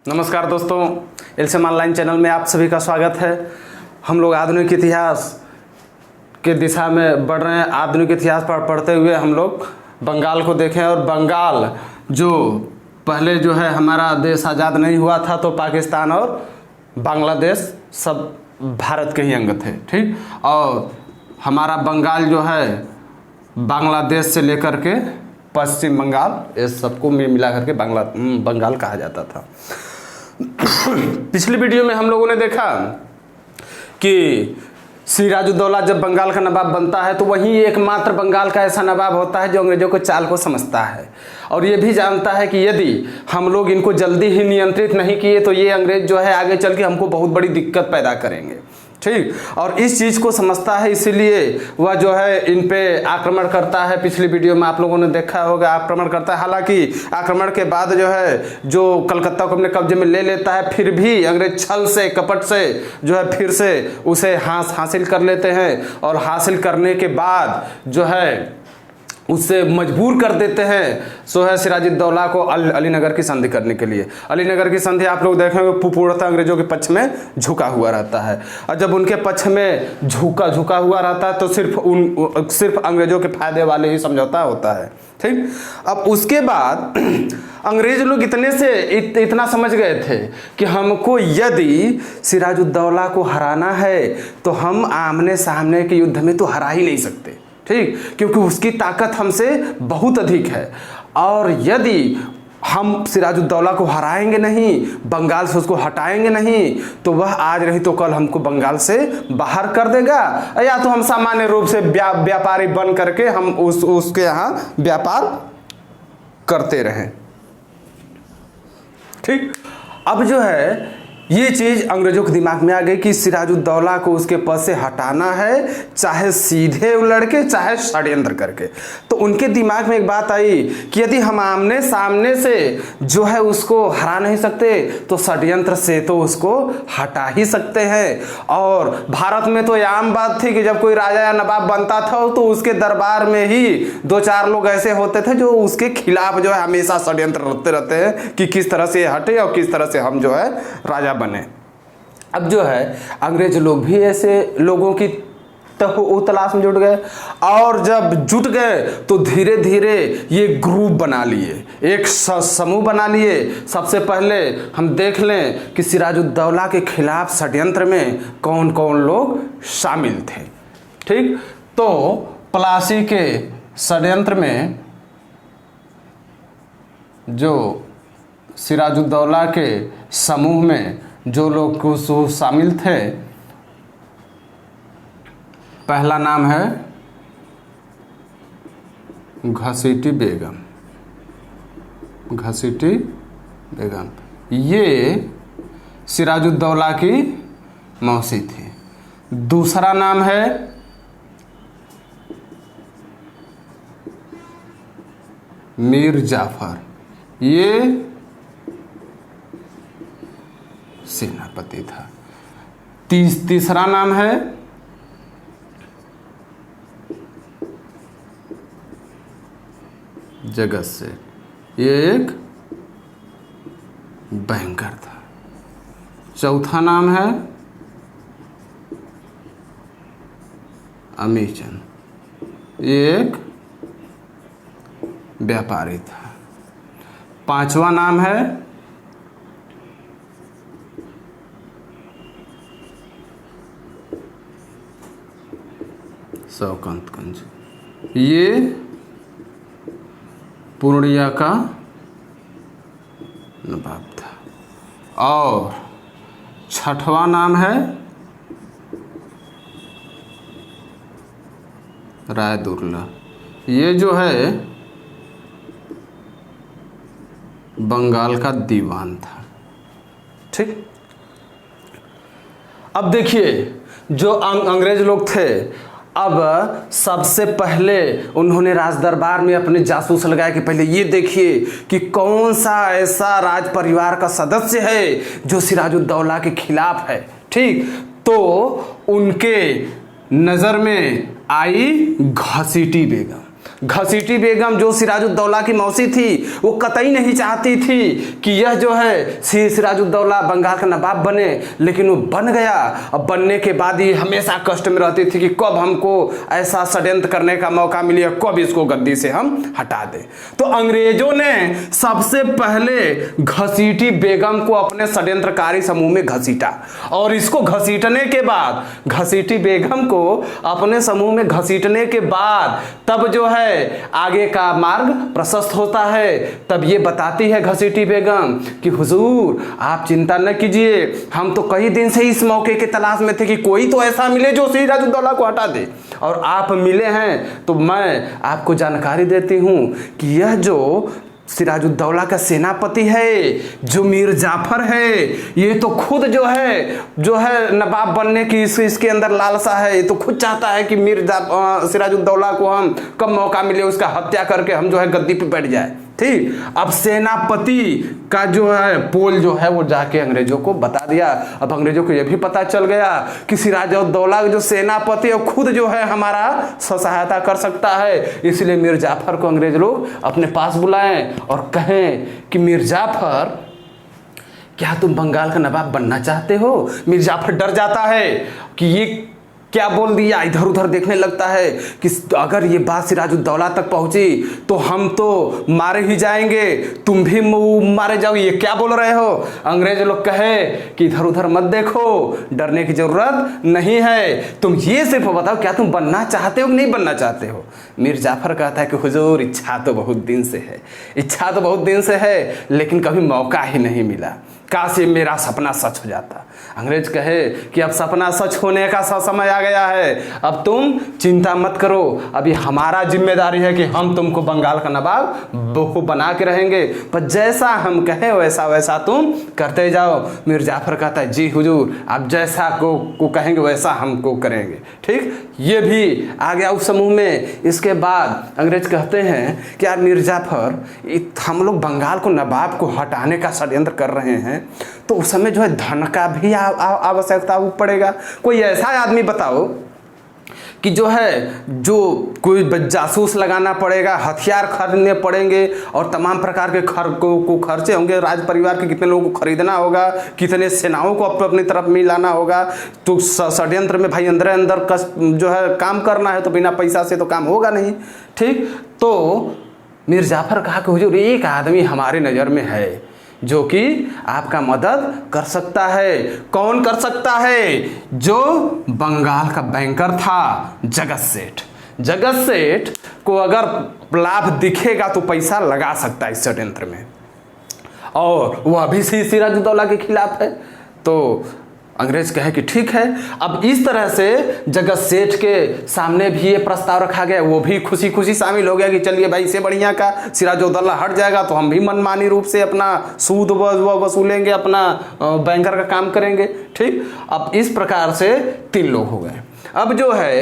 नमस्कार दोस्तों, LCM online channel में आप सभी का स्वागत है। हम लोग आधुनिक इतिहास के दिशा में बढ़ रहे हैं। आधुनिक इतिहास पढ़ते हुए हम लोग बंगाल को देखें, और बंगाल जो पहले जो है हमारा देश आज़ाद नहीं हुआ था तो पाकिस्तान और बांग्लादेश सब भारत के ही अंग थे, ठीक। और हमारा बंगाल जो है बांग्लादेश से लेकर के पश्चिम बंगाल, इस सबको मिला करके बंगाल कहा जाता था। पिछली वीडियो में हम लोगों ने देखा कि सिराजुद्दौला जब बंगाल का नवाब बनता है तो वहीं एकमात्र बंगाल का ऐसा नवाब होता है जो अंग्रेजों के चाल को समझता है और ये भी जानता है कि यदि हम लोग इनको जल्दी ही नियंत्रित नहीं किए तो ये अंग्रेज जो है आगे चल के हमको बहुत बड़ी दिक्कत पैदा करेंगे, ठीक। और इस चीज़ को समझता है, इसीलिए वह जो है इन पे आक्रमण करता है। पिछली वीडियो में आप लोगों ने देखा होगा, आक्रमण करता है। हालांकि आक्रमण के बाद जो है जो कलकत्ता को अपने कब्जे में ले लेता है, फिर भी अंग्रेज छल से कपट से जो है फिर से उसे हासिल कर लेते हैं और हासिल करने के बाद जो है उससे मजबूर कर देते हैं सो है सिराजुद्दौला को अलीनगर की संधि करने के लिए। अलीनगर की संधि आप लोग देखेंगे पूर्णतः अंग्रेजों के पक्ष में झुका हुआ रहता है, और जब उनके पक्ष में झुका हुआ रहता है तो सिर्फ अंग्रेजों के फायदे वाले ही समझौता होता है, ठीक। अब उसके बाद अंग्रेज लोग इतना समझ गए थे कि हमको यदि सिराजुद्दौला को हराना है तो हम आमने सामने के युद्ध में तो हरा ही नहीं सकते, ठीक, क्योंकि उसकी ताकत हमसे बहुत अधिक है। और यदि हम सिराजुद्दौला को हराएंगे नहीं, बंगाल से उसको हटाएंगे नहीं, तो वह आज नहीं तो कल हमको बंगाल से बाहर कर देगा, या तो हम सामान्य रूप से व्यापारी बन करके हम उसके यहाँ व्यापार करते रहें, ठीक। अब जो है ये चीज़ अंग्रेजों के दिमाग में आ गई कि सिराजुद्दौला को उसके पद से हटाना है, चाहे सीधे लड़के चाहे षड्यंत्र करके। तो उनके दिमाग में एक बात आई कि यदि हम आमने सामने से जो है उसको हरा नहीं सकते तो षड्यंत्र से तो उसको हटा ही सकते हैं। और भारत में तो आम बात थी कि जब कोई राजा या नवाब बनता था तो उसके दरबार में ही दो चार लोग ऐसे होते थे जो उसके खिलाफ जो है हमेशा षड्यंत्र रचते रहते हैं कि किस तरह से हटे और किस तरह से हम जो है राजा बने। अब जो है अंग्रेज लोग भी ऐसे लोगों की तलाश में जुट गए, और जब जुट गए तो धीरे धीरे ये ग्रुप बना लिए, एक समूह बना लिए। सबसे पहले हम देख लें कि सिराजुद्दौला के खिलाफ षड्यंत्र में कौन कौन लोग शामिल थे, ठीक। तो प्लासी के षड्यंत्र में जो सिराजुद्दौला के समूह में जो लोग शामिल थे, पहला नाम है घसीटी बेगम। घसीटी बेगम ये सिराजुद्दौला की मौसी थी। दूसरा नाम है मीर जाफर, ये सेनापति था। तीसरा नाम है जगत सेठ, ये एक बैंकर था। चौथा नाम है अमीचंद, ये एक व्यापारी था। पांचवा नाम है शौकतगंज, ये पूर्णिया का नवाब था। और छठवां नाम है रायदुर्ला, ये जो है बंगाल का दीवान था, ठीक। अब देखिए जो अंग्रेज लोग थे, अब सबसे पहले उन्होंने राज दरबार में अपने जासूस लगाए कि पहले ये देखिए कि कौन सा ऐसा राज परिवार का सदस्य है जो सिराजुद्दौला के खिलाफ है, ठीक। तो उनके नज़र में आई घसीटी बेगम। घसीटी बेगम जो सिराजुद्दौला की मौसी थी वो कतई नहीं चाहती थी कि यह जो है सिराजुद्दौला बंगाल का नवाब बने, लेकिन वो बन गया। अब बनने के बाद ही हमेशा कष्ट में रहती थी कि कब हमको ऐसा षड्यंत्र करने का मौका मिले, कब इसको गद्दी से हम हटा दें। तो अंग्रेजों ने सबसे पहले घसीटी बेगम को अपने षड्यंत्रकारी समूह में घसीटा, और इसको घसीटने के बाद, घसीटी बेगम को अपने समूह में घसीटने के बाद तब जो है आगे का मार्ग प्रशस्त होता है। तब ये बताती है घसीटी बेगम कि हुजूर आप चिंता न कीजिए, हम तो कई दिन से इस मौके के तलाश में थे कि कोई तो ऐसा मिले जो सिराजुद्दौला को हटा दे, और आप मिले हैं। तो मैं आपको जानकारी देती हूं कि यह जो सिराजुद्दौला का सेनापति है, जो मीर जाफर है, ये तो खुद जो है नवाब बनने की इसके अंदर लालसा है। ये तो खुद चाहता है कि सिराजुद्दौला को हम कब मौका मिले उसका हत्या करके हम जो है गद्दी पे बैठ जाए। ठीक, अब सेनापति का जो है पोल जो है वो जाके अंग्रेजों को बता दिया। अब अंग्रेजों को यह भी पता चल गया कि सिराजुद्दौला जो सेनापति है खुद जो है हमारा सहायता कर सकता है। इसलिए मीर जाफर को अंग्रेज लोग अपने पास बुलाएं और कहें कि मीर जाफर, क्या तुम बंगाल का नवाब बनना चाहते हो? मीर जाफर डर जाता है कि ये क्या बोल दिया, इधर उधर देखने लगता है कि अगर ये बात सिराजुद्दौला तक पहुंची तो हम तो मारे ही जाएंगे, तुम भी मारे जाओ, ये क्या बोल रहे हो? अंग्रेज लोग कहे कि इधर उधर मत देखो, डरने की जरूरत नहीं है, तुम ये सिर्फ बताओ क्या तुम बनना चाहते हो कि नहीं बनना चाहते हो? मीर जाफर कहता है कि हुजूर इच्छा तो बहुत दिन से है, इच्छा तो बहुत दिन से है, लेकिन कभी मौका ही नहीं मिला, काश ये मेरा सपना सच हो जाता। अंग्रेज कहे कि अब सपना सच होने का समय आ गया है, अब तुम चिंता मत करो, अभी हमारा जिम्मेदारी है कि हम तुमको बंगाल का नवाब बना के रहेंगे, पर जैसा हम कहें वैसा वैसा तुम करते जाओ। मीर जाफर कहता है जी हुजूर, आप जैसा को कहेंगे वैसा हमको करेंगे। ठीक, ये भी आ गया उस समूह में। इसके बाद अंग्रेज कहते हैं कि यार मीर जाफर, हम लोग बंगाल को नवाब को हटाने का षड्यंत्र कर रहे हैं, तो उस समय जो है धन का भी आवश्यकता पड़ेगा। कोई ऐसा आदमी बताओ कि जो कोई जासूस लगाना पड़ेगा, हथियार खरीदने पड़ेंगे और तमाम प्रकार के खर्चे होंगे, राज परिवार के कितने लोगों को खरीदना होगा, कितने सेनाओं को अपनी तरफ मिलाना होगा। तो षड्यंत्र में भाई अंदर अंदर जो है काम करना है, तो बिना पैसा से तो काम होगा नहीं। ठीक, तो मीर जाफर कहा कि हुजूर एक आदमी हमारे नज़र में है जो कि आपका मदद कर सकता है। कौन कर सकता है? जो बंगाल का बैंकर था जगत सेठ। जगत सेठ को अगर लाभ दिखेगा तो पैसा लगा सकता है इस षड्यंत्र में, और वह भी सिराजुद्दौला के खिलाफ है। तो अंग्रेज कहे कि ठीक है। अब इस तरह से जगत सेठ के सामने भी ये प्रस्ताव रखा गया, वो भी खुशी खुशी शामिल हो गया कि चलिए भाई, इससे बढ़िया का सिराजुद्दौला हट जाएगा तो हम भी मनमानी रूप से अपना सूद वसूलेंगे, अपना बैंकर का काम करेंगे। ठीक, अब इस प्रकार से 3 लोग हो गए। अब जो है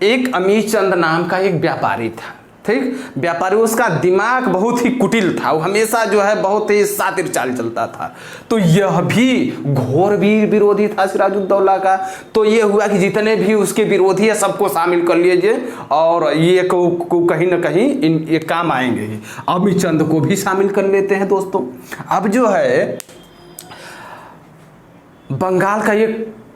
एक अमीर चंद नाम का एक व्यापारी था। ठीक, व्यापारी, उसका दिमाग बहुत ही कुटिल था, वो हमेशा जो है बहुत ही शातिर चाल चलता था। तो यह भी घोर विरोधी था सिराजुद्दौला का। तो ये हुआ कि जितने भी उसके विरोधी है सबको शामिल कर लीजिए, और ये को कहीं ना कहीं ये काम आएंगे ही। अमीर चंद को भी शामिल कर लेते हैं दोस्तों। अब जो है बंगाल का ये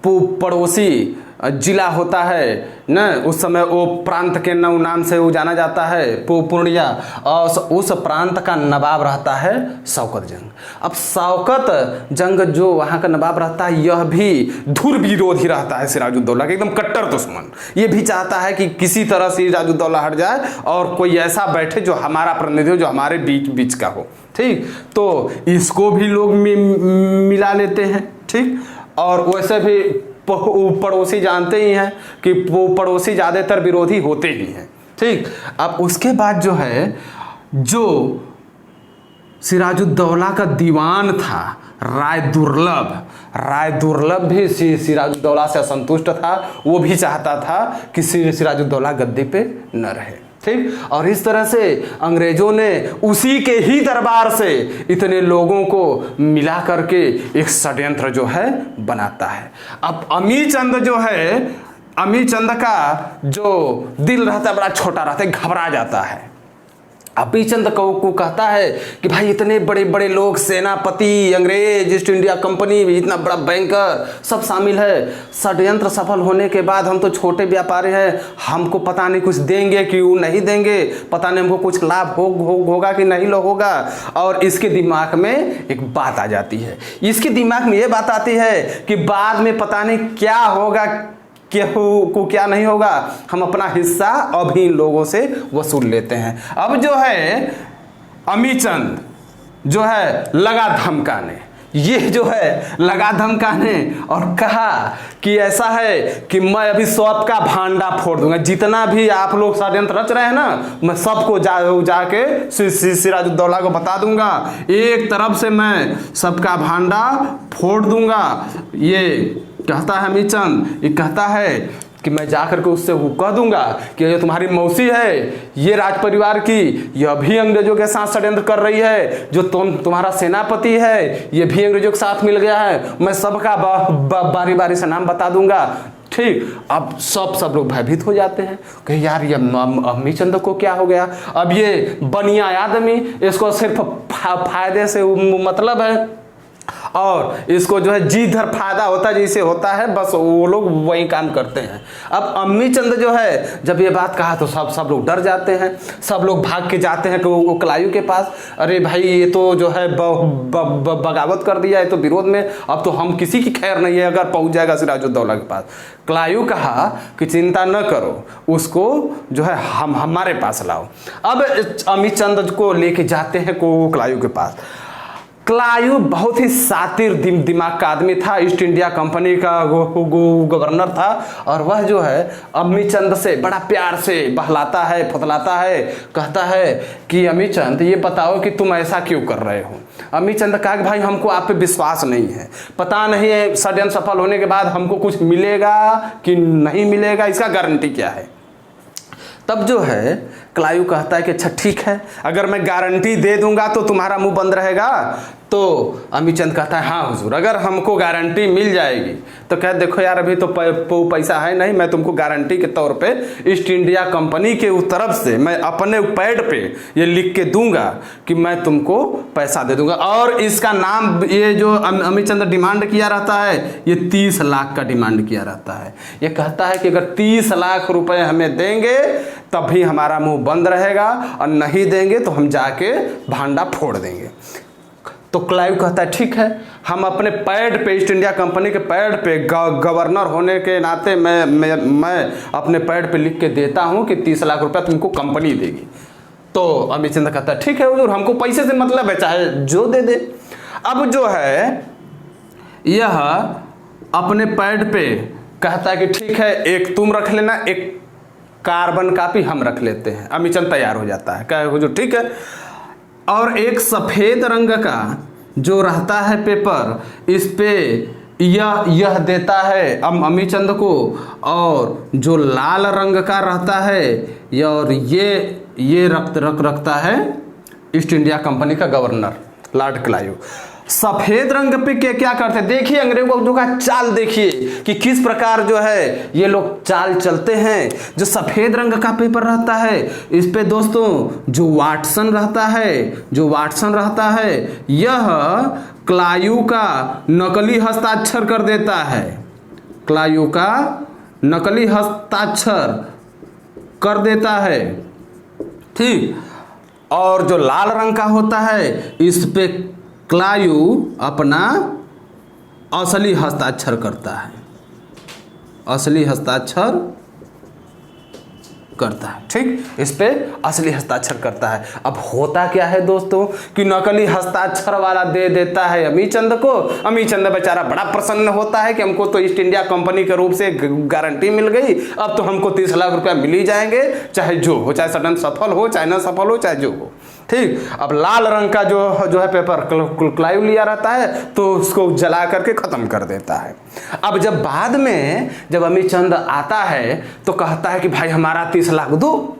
पड़ोसी जिला होता है न, उस समय वो प्रांत के नाम से वो जाना जाता है, पूर्णिया, और उस प्रांत का नवाब रहता है शौकत जंग। अब शौकत जंग जो वहाँ का नवाब रहता है, यह भी धुर विरोधी रहता है सिराजुद्दौला का, एकदम कट्टर दुश्मन। ये भी चाहता है कि किसी तरह से सिराजुद्दौला हट जाए और कोई ऐसा बैठे जो हमारा प्रतिनिधि हो, जो हमारे बीच का हो। ठीक, तो इसको भी लोग मिला लेते हैं। ठीक, और वैसे भी पड़ोसी जानते ही हैं कि वो पड़ोसी ज़्यादातर विरोधी होते ही हैं। ठीक, अब उसके बाद जो है, जो सिराजुद्दौला का दीवान था राय दुर्लभ भी सिराजुद्दौला से असंतुष्ट था। वो भी चाहता था कि सिराजुद्दौला गद्दी पे न रहे। ठीक, और इस तरह से अंग्रेजों ने उसी के ही दरबार से इतने लोगों को मिला करके एक षड्यंत्र जो है बनाता है। अब अमीर चंद जो है, अमीर चंद का जो दिल रहता है बड़ा छोटा रहता है, घबरा जाता है। अमीचंद को कहता है कि भाई इतने बड़े बड़े लोग, सेनापति, अंग्रेज, ईस्ट इंडिया कंपनी, इतना बड़ा बैंकर सब शामिल है, षड्यंत्र सफल होने के बाद हम तो छोटे व्यापारी हैं, हमको पता नहीं कुछ देंगे कि नहीं देंगे, पता नहीं हमको कुछ लाभ होगा कि नहीं होगा। और इसके दिमाग में एक बात आ जाती है, इसके दिमाग में ये बात आती है कि बाद में पता नहीं क्या होगा, को क्या नहीं होगा, हम अपना हिस्सा अभी इन लोगों से वसूल लेते हैं। अब जो है अमीचंद जो है लगा धमकाने, ये जो है लगा धमकाने और कहा कि ऐसा है कि मैं अभी सबका भांडा फोड़ दूंगा, जितना भी आप लोग षड्यंत्र रच रहे हैं ना, मैं सबको जाके सिराजुद्दौला को बता दूंगा, एक तरफ से मैं सबका भांडा फोड़ दूंगा। ये कहता है अमीचंद, ये कहता है कि मैं जाकर के उससे वो कह दूंगा कि ये तुम्हारी मौसी है, ये राज परिवार की, यह भी अंग्रेजों के साथ षड्यंत्र कर रही है, जो तुम्हारा सेनापति है ये भी अंग्रेजों के साथ मिल गया है, मैं सबका बारी बारी से नाम बता दूंगा। ठीक, अब सब लोग भयभीत हो जाते हैं कि यार ये अमीचंद को क्या हो गया, अब ये बनिया आदमी, इसको सिर्फ फायदे से मतलब है और इसको जो है जी धर फायदा होता है, जैसे होता है, बस वो लोग वही काम करते हैं। अब अमीचंद जो है जब ये बात कहा तो सब लोग डर जाते हैं, सब लोग भाग के जाते हैं वो कलायू के पास। अरे भाई ये तो जो है बगावत कर दिया है, तो विरोध में अब तो हम किसी की खैर नहीं है अगर पहुंच जाएगा सिराजुद्दौला के पास। कलायू कहा कि चिंता न करो, उसको जो है हम हमारे पास लाओ। अब अमीचंद को लेके जाते हैं कलायू के पास। कलायू बहुत ही शातिर दिमाग का आदमी था, ईस्ट इंडिया कंपनी का गवर्नर था, और वह जो है अमीचंद से बड़ा प्यार से बहलाता है, फुसलाता है, कहता है कि अमीचंद ये बताओ कि तुम ऐसा क्यों कर रहे हो। अमीचंद कहा कि भाई हमको आप पे विश्वास नहीं है, पता नहीं है षड्यंत्र सफल होने के बाद हमको कुछ मिलेगा कि नहीं मिलेगा, इसका गारंटी क्या है। तब जो है कलायू कहता है कि अच्छा ठीक है, अगर मैं गारंटी दे दूंगा तो तुम्हारा मुंह बंद रहेगा। तो अमीचंद कहता है हाँ हुजूर, अगर हमको गारंटी मिल जाएगी तो कह देखो यार अभी तो पैसा है नहीं, मैं तुमको गारंटी के तौर पे ईस्ट इंडिया कंपनी के उस तरफ से मैं अपने पैड पे ये लिख के दूंगा कि मैं तुमको पैसा दे दूंगा। और इसका नाम, ये जो अमीचंद डिमांड किया रहता है, ये 30 लाख का डिमांड किया रहता है। ये कहता है कि अगर 30 लाख रुपए हमें देंगे तभी हमारा मुंह बंद रहेगा, और नहीं देंगे तो हम जाके भांडा फोड़ देंगे। तो कलायू कहता है ठीक है, हम अपने पैड पे, ईस्ट इंडिया कंपनी के पैड पे, गवर्नर होने के नाते मैं अपने पैड पे लिख के देता हूं कि 30 लाख रुपया तुमको कंपनी देगी। तो अमीचंद कहता है ठीक है हुजूर, हमको पैसे से मतलब है, चाहे जो दे दे। अब जो है यह अपने पैड पे कहता है कि ठीक है, एक तुम रख लेना, एक कार्बन कापी हम रख लेते हैं। अमीचंद तैयार हो जाता है, कहे हुजूर ठीक है। और एक सफेद रंग का जो रहता है पेपर, इस पे यह देता है अमीचंद को, और जो लाल रंग का रहता है और ये रखता है ईस्ट इंडिया कंपनी का गवर्नर लॉर्ड क्लाइव। सफेद रंग पे क्या करते हैं, देखिए अंग्रेजों का चाल देखिए कि किस प्रकार जो है ये लोग चाल चलते हैं। जो सफेद रंग का पेपर रहता है, इस पे दोस्तों जो वाटसन रहता है यह क्लायू का नकली हस्ताक्षर कर देता है, क्लायू का नकली हस्ताक्षर कर देता है, ठीक। और जो लाल रंग का होता है, इस पे क्लायू अपना असली हस्ताक्षर करता है, असली हस्ताक्षर करता है, ठीक। इस पे असली हस्ताक्षर करता है। अब होता क्या है दोस्तों कि नकली हस्ताक्षर वाला दे देता है अमीचंद को। अमीचंद बेचारा बड़ा प्रसन्न होता है कि हमको तो ईस्ट इंडिया कंपनी के रूप से गारंटी मिल गई, अब तो हमको 30 लाख रुपया मिल ही जाएंगे, चाहे जो हो, चाहे षड्यंत्र सफल हो चाहे न सफल हो, चाहे जो हो, ठीक। अब लाल रंग का जो है पेपर क्लाइव लिया रहता है तो उसको जला करके खत्म कर देता है। अब जब बाद में जब अमीचंद आता है तो कहता है कि भाई हमारा 30 लाख दो।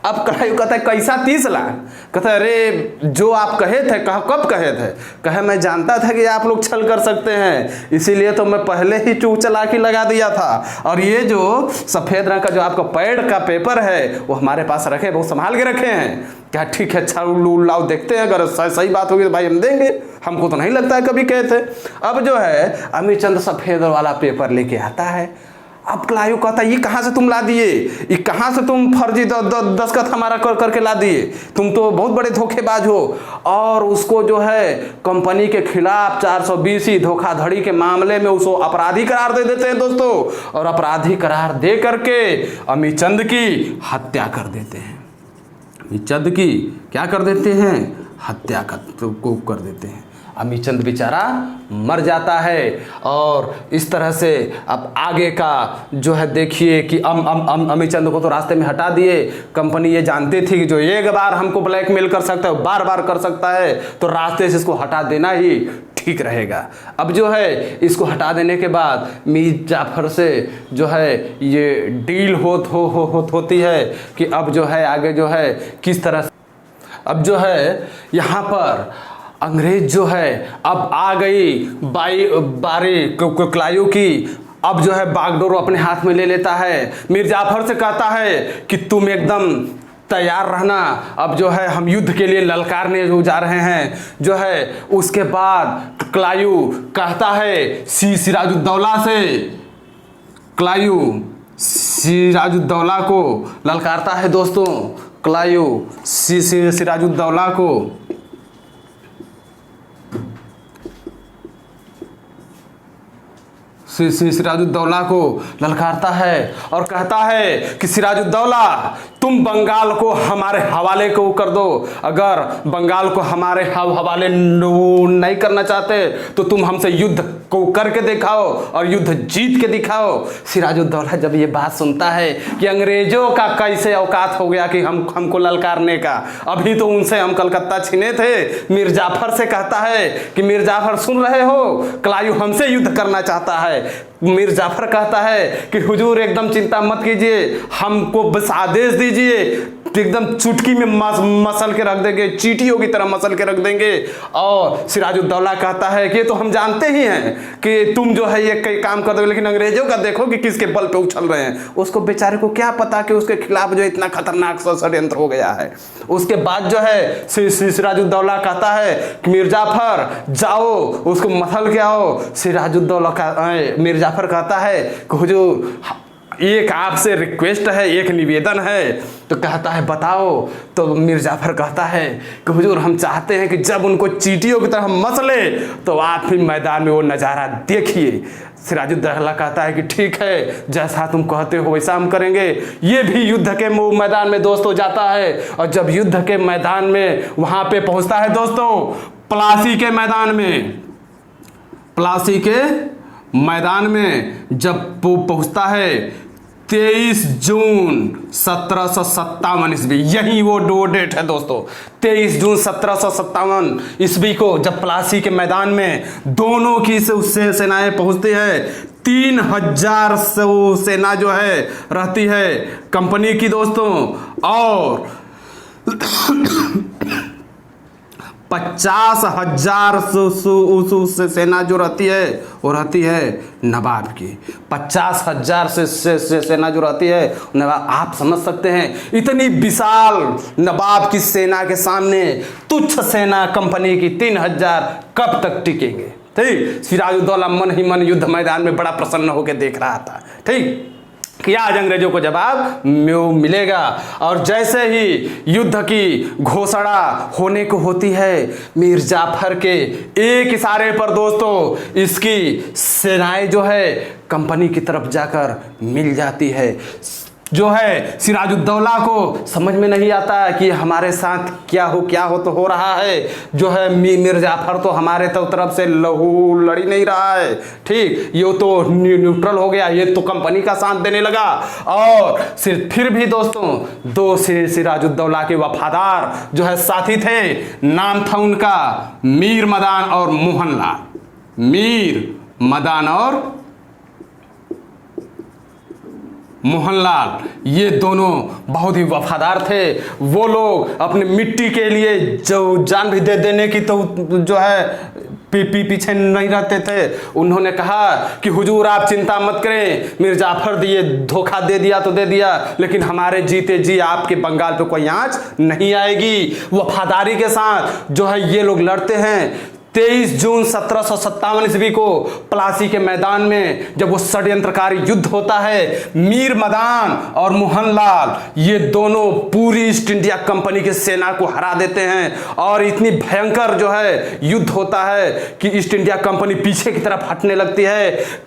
अब कलायु कहता है कैसा 30 लाख? कहता है अरे जो आप कहे थे, कहा कब कहे थे? कहे मैं जानता था कि आप लोग छल कर सकते हैं, इसीलिए तो मैं पहले ही चूक चालाकी लगा दिया था। और ये जो सफ़ेद रंग का जो आपका पैड का पेपर है वो हमारे पास रखे, बहुत संभाल के रखे हैं। क्या ठीक है, अच्छा लाओ देखते हैं, अगर सही बात होगी तो भाई हम देंगे, हमको तो नहीं लगता है कभी कहे थे। अब जो है अमीर चंद सफ़ेद वाला पेपर लेके आता है। अब कलायु कहता है ये कहाँ से तुम ला दिए, ये कहाँ से तुम फर्जी दस्तखत हमारा करके ला दिए, तुम तो बहुत बड़े धोखेबाज हो। और उसको जो है कंपनी के खिलाफ 420 धोखाधड़ी के मामले में उसको अपराधी करार दे देते हैं दोस्तों, और अपराधी करार दे करके अमीर चंद की हत्या कर देते हैं। अमीर चंद की क्या कर देते हैं? हत्या कर देते हैं। अमीर चंद बेचारा मर जाता है। और इस तरह से अब आगे का जो है देखिए कि अमीर चंद को तो रास्ते में हटा दिए। कंपनी ये जानती थी कि जो एक बार हमको ब्लैकमेल कर सकता है बार बार कर सकता है, तो रास्ते से इसको हटा देना ही ठीक रहेगा। अब जो है इसको हटा देने के बाद मीर जाफर से जो है ये डील होती है कि अब जो है आगे जो है किस तरह से, अब जो है यहाँ पर अंग्रेज जो है अब आ गई बारी कलायु की। अब जो है बागडोर अपने हाथ में ले लेता है, मीर जाफर से कहता है कि तुम एकदम तैयार रहना, अब जो है हम युद्ध के लिए ललकारने जा रहे हैं। जो है उसके बाद कलायु कहता है सिराजुद्दौला से, कलायु सिराजुद्दौला को ललकारता है दोस्तों। कलायु सिराजुद्दौला को सिराजुद्दौला को ललकारता है और कहता है कि सिराजुद्दौला तुम बंगाल को हमारे हवाले को कर दो, अगर बंगाल को हमारे हवाले नहीं करना चाहते तो तुम हमसे युद्ध को करके दिखाओ और युद्ध जीत के दिखाओ। सिराजुद्दौला जब ये बात सुनता है कि अंग्रेजों का कैसे औकात हो गया कि हमको ललकारने का, अभी तो उनसे हम कलकत्ता छीने थे। मीर जाफर से कहता है कि मीर जाफर सुन रहे हो, कलायु हमसे युद्ध करना चाहता है। मीर जाफर कहता है कि हुजूर एकदम चिंता मत कीजिए, हमको बस आदेश दीजिए, एकदम चुटकी में मसल के रख देंगे, चींटियों की तरह मसल के रख देंगे। और सिराजुद्दौला कहता है कि तो हम जानते ही हैं कि तुम जो है ये कई काम कर दोगे, लेकिन अंग्रेजों का देखो कि किसके बल पे उछल रहे हैं। उसको बेचारे को क्या पता कि उसके खिलाफ जो इतना खतरनाक षड्यंत्र हो गया है। उसके बाद जो है सिराजुद्दौला कहता है कि मीर जाफर जाओ उसको मसल के आओ। सिराजुद्दौला का मीर जाफर कहता है कि हुजूर एक आपसे रिक्वेस्ट है, एक निवेदन है। तो कहता है बताओ। तो मीर जाफर कहता है कि हुजूर हम चाहते हैं कि जब उनको चींटियों की तरह मसले तो आप भी मैदान में वो नज़ारा देखिए। सिराजुद्दौला कहता है कि ठीक है, जैसा तुम कहते हो वैसा हम करेंगे। ये भी युद्ध के मैदान में दोस्तों जाता है, और जब युद्ध के मैदान में वहाँ पे पहुँचता है दोस्तों, प्लासी के मैदान में, प्लासी के मैदान में जब पहुँचता है 23 जून 1757 ईस्वी, यही वो डेट है दोस्तों। 23 जून 1757 ईस्वी को जब प्लासी के मैदान में दोनों की उससे सेनाएं पहुंचती है, 3000 सेना जो है रहती है कंपनी की दोस्तों, और 50,000 सेना जो रहती है वो रहती है नवाब की। 50,000 से सेना जो रहती है नवाब, आप समझ सकते हैं इतनी विशाल नवाब की सेना के सामने तुच्छ सेना कंपनी की 3000 कब तक टिकेंगे। ठीक, सिराजुद्दौला मन ही मन युद्ध मैदान में बड़ा प्रसन्न होकर देख रहा था। ठीक कि आज अंग्रेजों को जवाब मिलेगा। और जैसे ही युद्ध की घोषणा होने को होती है, मीर जाफर के एक इशारे पर दोस्तों इसकी सेनाएं जो है कंपनी की तरफ जाकर मिल जाती है। जो है सिराजुद्दौला को समझ में नहीं आता कि हमारे साथ क्या हो तो हो रहा है। जो है मीर जाफर तो हमारे तरफ से लहू लड़ी नहीं रहा है। ठीक, ये तो न्यूट्रल हो गया, ये तो कंपनी का साथ देने लगा। और फिर भी दोस्तों दो सिराजुद्दौला के वफादार जो है साथी थे, नाम था उनका मीर मदान और मोहनलाल। मीर मदान और मोहनलाल, ये दोनों बहुत ही वफादार थे। वो लोग अपने मिट्टी के लिए जो जान भी दे देने की तो जो है पीछे नहीं रहते थे। उन्होंने कहा कि हुजूर आप चिंता मत करें, मीर जाफर दिए धोखा दे दिया तो दे दिया, लेकिन हमारे जीते जी आपके बंगाल पे कोई आंच नहीं आएगी। वफादारी के साथ जो है ये लोग लड़ते हैं। 23 जून 1757 ईस्वी को प्लासी के मैदान में जब वो षड्यंत्रकारी युद्ध होता है, मीर मदान और मोहनलाल ये दोनों पूरी ईस्ट इंडिया कंपनी की सेना को हरा देते हैं और इतनी भयंकर जो है युद्ध होता है कि ईस्ट इंडिया कंपनी पीछे की तरफ हटने लगती है।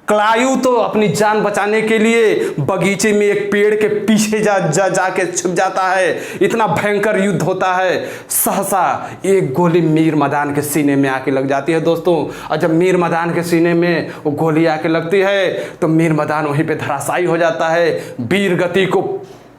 क्लायू तो अपनी जान बचाने के लिए बगीचे में एक पेड़ के पीछे जाके छुप जाता है। इतना भयंकर युद्ध होता है। सहसा एक गोली मीर मदान के सीने में आके लग जाती है दोस्तों। और जब मीर मदान के सीने में वो गोली आके लगती है तो मीर मदान वहीं पे धराशायी हो जाता है, वीर गति को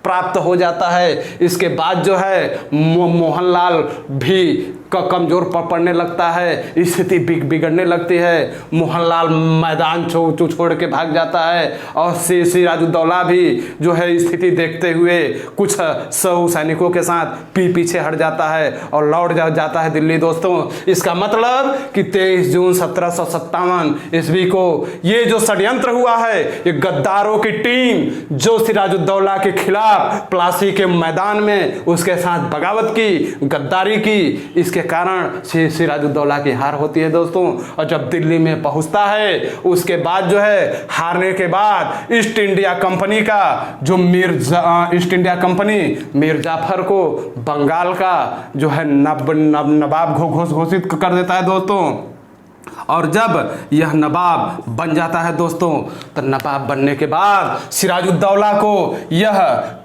प्राप्त हो जाता है। इसके बाद जो है मोहनलाल भी कमजोर पड़ने लगता है, स्थिति बिगड़ने लगती है। मोहनलाल मैदान छोड़ के भाग जाता है और सिराजुद्दौला भी जो है स्थिति देखते हुए कुछ 100 सैनिकों के साथ पीछे हट जाता है और लौट जाता है दिल्ली दोस्तों। इसका मतलब कि 23 जून 1757 ईस्वी को ये जो षड्यंत्र हुआ है, ये गद्दारों की टीम जो सिराजुद्दौला के खिलाफ प्लासी के मैदान में उसके साथ बगावत की, गद्दारी की, इसके कारण सिराजुद्दौला की हार होती है दोस्तों। और जब दिल्ली में पहुंचता है उसके बाद जो है हारने के बाद ईस्ट इंडिया कंपनी का जो East India Company Mir Jafar को बंगाल का जो है नवाब घोषित कर देता है दोस्तों। और जब यह नवाब बन जाता है दोस्तों, तो नवाब बनने के बाद सिराजुद्दौला को यह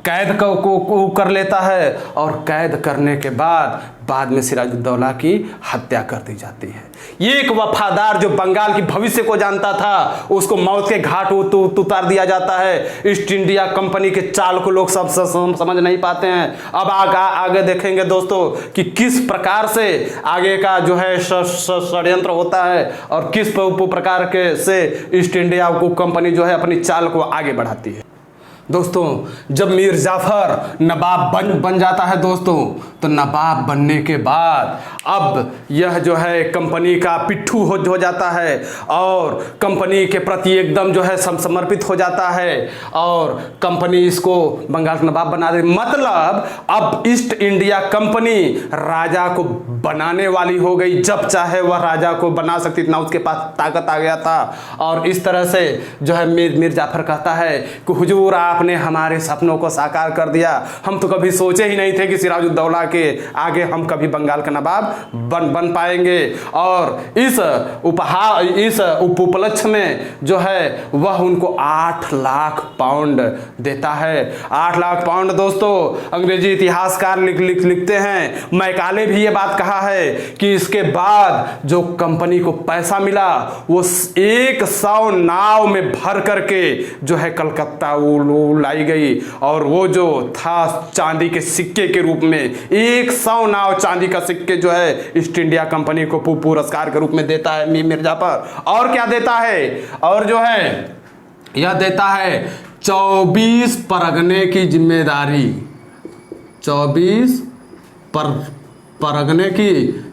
कैद को कर लेता है और कैद करने के बाद में सिराजुद्दौला की हत्या कर दी जाती है। एक वफादार जो बंगाल की भविष्य को जानता था उसको मौत के घाट उतार दिया जाता है। ईस्ट इंडिया कंपनी के चाल को लोग सब समझ नहीं पाते हैं। अब आगे देखेंगे दोस्तों कि किस प्रकार से आगे का जो है षड्यंत्र होता है और किस प्रकार के से ईस्ट इंडिया कंपनी जो है अपनी चाल को आगे बढ़ाती है। दोस्तों जब मीर जाफर नवाब बन जाता है दोस्तों, तो नवाब बनने के बाद अब यह जो है कंपनी का पिट्ठू हो जाता है और कंपनी के प्रति एकदम जो है समर्पित हो जाता है और कंपनी इसको बंगाल का नवाब बना दे। मतलब अब ईस्ट इंडिया कंपनी राजा को बनाने वाली हो गई। जब चाहे वह राजा को बना सकती, इतना उसके पास ताकत आ गया था। और इस तरह से जो है मीर जाफर कहता है कि हुजूर आपने हमारे सपनों को साकार कर दिया। हम तो कभी सोचे ही नहीं थे कि सिराजुद्दौला के आगे हम कभी बंगाल का नवाब बन पाएंगे। और इस उपलक्ष्य में जो है वह उनको 8 लाख पाउंड देता है। 8 लाख पाउंड दोस्तों अंग्रेजी इतिहासकार लिखते हैं, मैकाले भी ये बात कहा है कि इसके बाद जो कंपनी को पैसा मिला वो 100 नाव में भर करके जो है कलकत्ता लाई गई और वो जो था चांदी के सिक्के के रूप में 100 नाव चांदी का सिक्के जो है ईस्ट इंडिया कंपनी को पुरस्कार के रूप में देता है मीर जाफर। और क्या देता है, और जो है यह देता है 24 परगने की जिम्मेदारी, 24 परगने की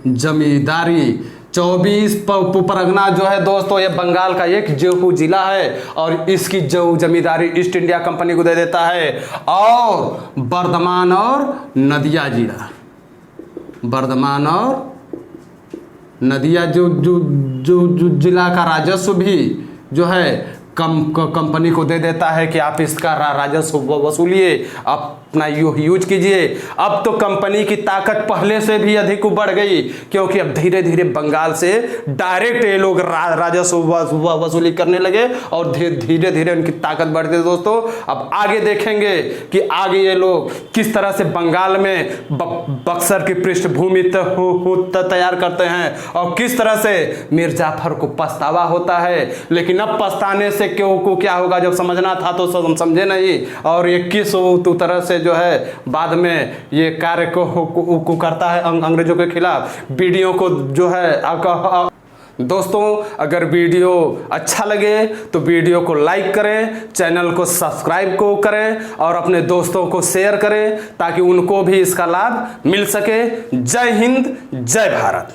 जमींदारी। 24 परगना जो है दोस्तों ये बंगाल का एक जो जिला है और इसकी जो जमींदारी ईस्ट इंडिया कंपनी को दे देता है। और बर्धमान और नदिया जिला, बर्धमान और नदिया जो जिला का राजस्व भी जो है कंपनी को दे देता है कि आप इसका राजस्व वसूलिए, अपना यूज कीजिए। अब तो कंपनी की ताकत पहले से भी अधिक बढ़ गई क्योंकि अब धीरे धीरे बंगाल से डायरेक्ट ये लोग राजस्व वसूली करने लगे और धीरे धीरे उनकी ताकत बढ़ती है दोस्तों। अब आगे देखेंगे कि आगे ये लोग किस तरह से बंगाल में बक्सर की पृष्ठभूमि तैयार करते हैं और किस तरह से मीर जाफर को पछतावा होता है। लेकिन अब पछताने से क्यों को क्या होगा, जब समझना था तो समझे नहीं। और ये किस तरह से जो है बाद में ये कार्य को करता है अंग्रेजों के खिलाफ, बीडियों को जो है दोस्तों अगर वीडियो अच्छा लगे तो वीडियो को लाइक करें, चैनल को सब्सक्राइब को करें और अपने दोस्तों को शेयर करें ताकि उनको भी इसका लाभ मिल सके। जय हिंद, जय भारत।